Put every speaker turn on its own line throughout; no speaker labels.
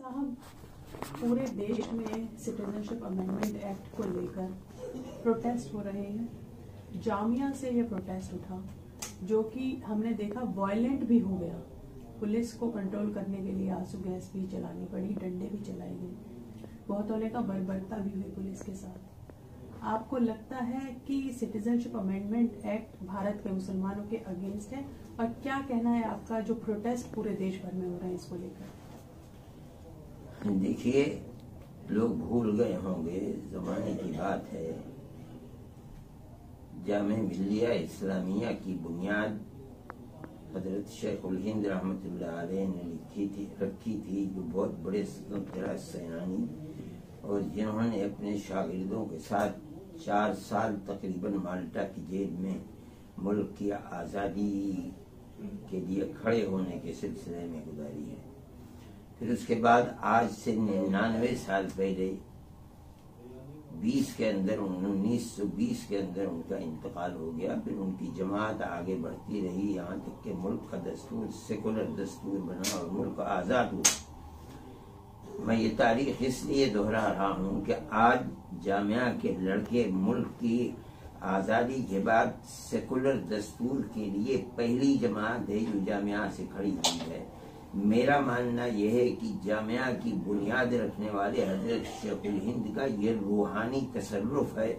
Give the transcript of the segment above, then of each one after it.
साहब, पूरे देश में सिटीजनशिप अमेंडमेंट एक्ट को लेकर प्रोटेस्ट हो रहे हैं। जामिया से ये प्रोटेस्ट उठा, जो कि हमने देखा वायलेंट भी हो गया। पुलिस को कंट्रोल करने के लिए आंसू गैस भी चलानी पड़ी, डंडे भी चलाए गए, बहुत होने का बर्बरता भी हुई पुलिस के साथ। आपको लगता है कि सिटीजनशिप अमेंडमेंट एक्ट भारत के मुसलमानों के अगेंस्ट है? और क्या कहना है आपका, जो प्रोटेस्ट पूरे देश भर में हो रहा है इसको लेकर?
देखिए, लोग भूल गए होंगे, जमाने की बात है, जामे मिल्लिया इस्लामिया की बुनियाद हजरत शेखुल हिंद रहमतुल्लाह अलैह ने रखी थी, जो बहुत बड़े स्वतंत्रता सेनानी और जिन्होंने अपने शागिर्दों के साथ 4 साल तकरीबन माल्टा की जेल में मुल्क की आज़ादी के लिए खड़े होने के सिलसिले में गुजारी है। फिर उसके बाद आज से 99 साल पहले 1920 के अंदर उनका इंतकाल हो गया। फिर उनकी जमात आगे बढ़ती रही, यहाँ तक कि मुल्क का दस्तूर सेकुलर दस्तूर बना और मुल्क आज़ाद हुआ। मैं ये तारीख इसलिए दोहरा रहा हूँ कि आज जामिया के लड़के मुल्क की आज़ादी के बाद सेकुलर दस्तूर के लिए पहली जमात है जो जामिया से खड़ी हुई है। मेरा मानना यह है कि जामिया की बुनियाद रखने वाले हजरत शेखुल हिंद का ये रूहानी तसर्रुफ है,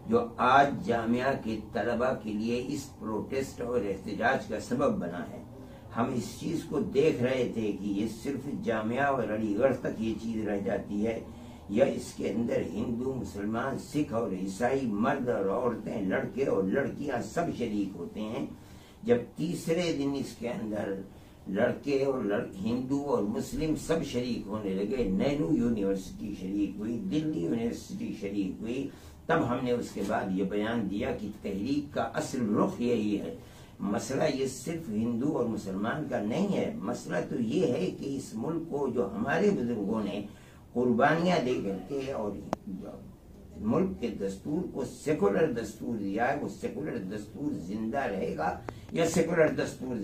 जो आज जामिया के तलबा के लिए इस प्रोटेस्ट और एहतजाज का सबब बना है। हम इस चीज को देख रहे थे कि ये सिर्फ जामिया और अलीगढ़ तक ये चीज रह जाती है, या इसके अंदर हिंदू, मुसलमान, सिख और ईसाई, मर्द और औरतें, लड़के और लड़कियां सब शरीक होते हैं। जब तीसरे दिन इसके अंदर लड़के और हिंदू और मुस्लिम सब शरीक होने लगे, नेहरू यूनिवर्सिटी शरीक हुई, दिल्ली यूनिवर्सिटी शरीक हुई, तब हमने उसके बाद ये बयान दिया कि तहरीक का असल रुख यही है। मसला ये सिर्फ हिंदू और मुसलमान का नहीं है, मसला तो ये है कि इस मुल्क को जो हमारे बुजुर्गों ने कुर्बानियां दे करके और मुल्क के दस्तूर को सेकुलर दस्तूर दिया है, वो सेकुलर दस्तूर जिंदा रहेगा या सेकुलर दस्तूर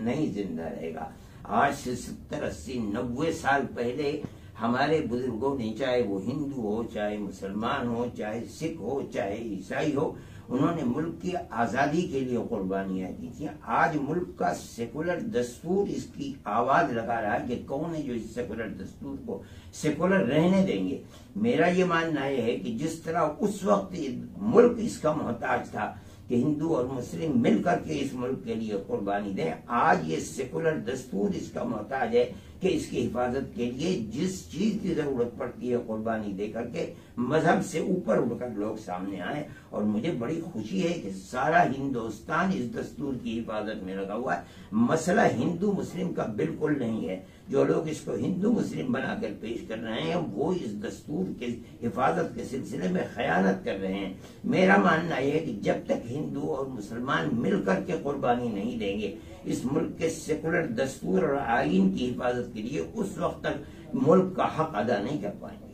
नहीं जिंदा रहेगा। आज से 70, 80, 90 साल पहले हमारे बुजुर्गों ने, चाहे वो हिंदू हो, चाहे मुसलमान हो, चाहे सिख हो, चाहे ईसाई हो, उन्होंने मुल्क की आजादी के लिए कुर्बानियां दी थी। आज मुल्क का सेकुलर दस्तूर इसकी आवाज लगा रहा है कि कौन है जो इस सेकुलर दस्तूर को सेकुलर रहने देंगे। मेरा ये मानना है कि जिस तरह उस वक्त मुल्क इसका मोहताज था कि हिंदू और मुस्लिम मिलकर के इस मुल्क के लिए कुर्बानी दें, आज ये सेकुलर दस्तूर इसका मोहताज है कि इसकी हिफाजत के लिए जिस चीज की जरूरत पड़ती है कुर्बानी दे करके मजहब से ऊपर उठकर लोग सामने आए। और मुझे बड़ी खुशी है कि सारा हिंदुस्तान इस दस्तूर की हिफाजत में लगा हुआ है। मसला हिंदू मुस्लिम का बिल्कुल नहीं है। जो लोग इसको हिंदू मुस्लिम बनाकर पेश कर रहे हैं वो इस दस्तूर के हिफाजत के सिलसिले में खयानत कर रहे हैं। मेरा मानना यह है कि जब तक हिंदू और मुसलमान मिलकर के कुर्बानी नहीं देंगे इस मुल्क के सेकुलर दस्तूर और आईन की हिफाजत के लिए, उस वक्त तक मुल्क का हक अदा नहीं कर पाएंगे।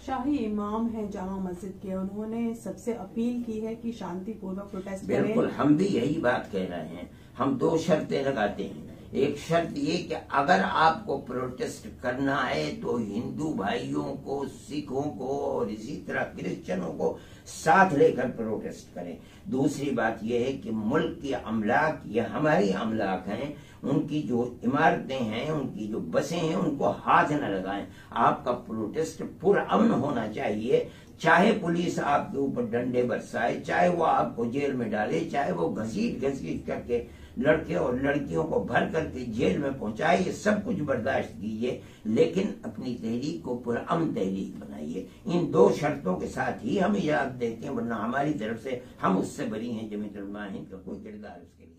शाही इमाम है जामा मस्जिद के, उन्होंने सबसे अपील की है कि शांतिपूर्वक प्रोटेस्ट करें।
बिल्कुल, हम भी यही बात कह रहे हैं। हम 2 शर्तें लगाते हैं। एक शर्त ये कि अगर आपको प्रोटेस्ट करना है तो हिंदू भाइयों को, सिखों को और इसी तरह क्रिश्चियनों को साथ लेकर प्रोटेस्ट करें। दूसरी बात यह है कि मुल्क की अमलाक, ये हमारी अमलाक हैं, उनकी जो इमारतें हैं, उनकी जो बसें हैं, उनको हाथ न लगाएं। आपका प्रोटेस्ट पुरअमन होना चाहिए। चाहे पुलिस आपके ऊपर डंडे बरसाए, चाहे वो आपको जेल में डाले, चाहे वो घसीट करके लड़के और लड़कियों को भर करके जेल में पहुंचाए, ये सब कुछ बर्दाश्त कीजिए, लेकिन अपनी तहरीक को पुरअमन तहरीक बनाइए। इन 2 शर्तों के साथ ही हम इजाजत देते हैं, वरना हमारी तरफ से हम उससे बरी हैं। जमीयत उलमा हिंद का कोई किरदार उसके लिए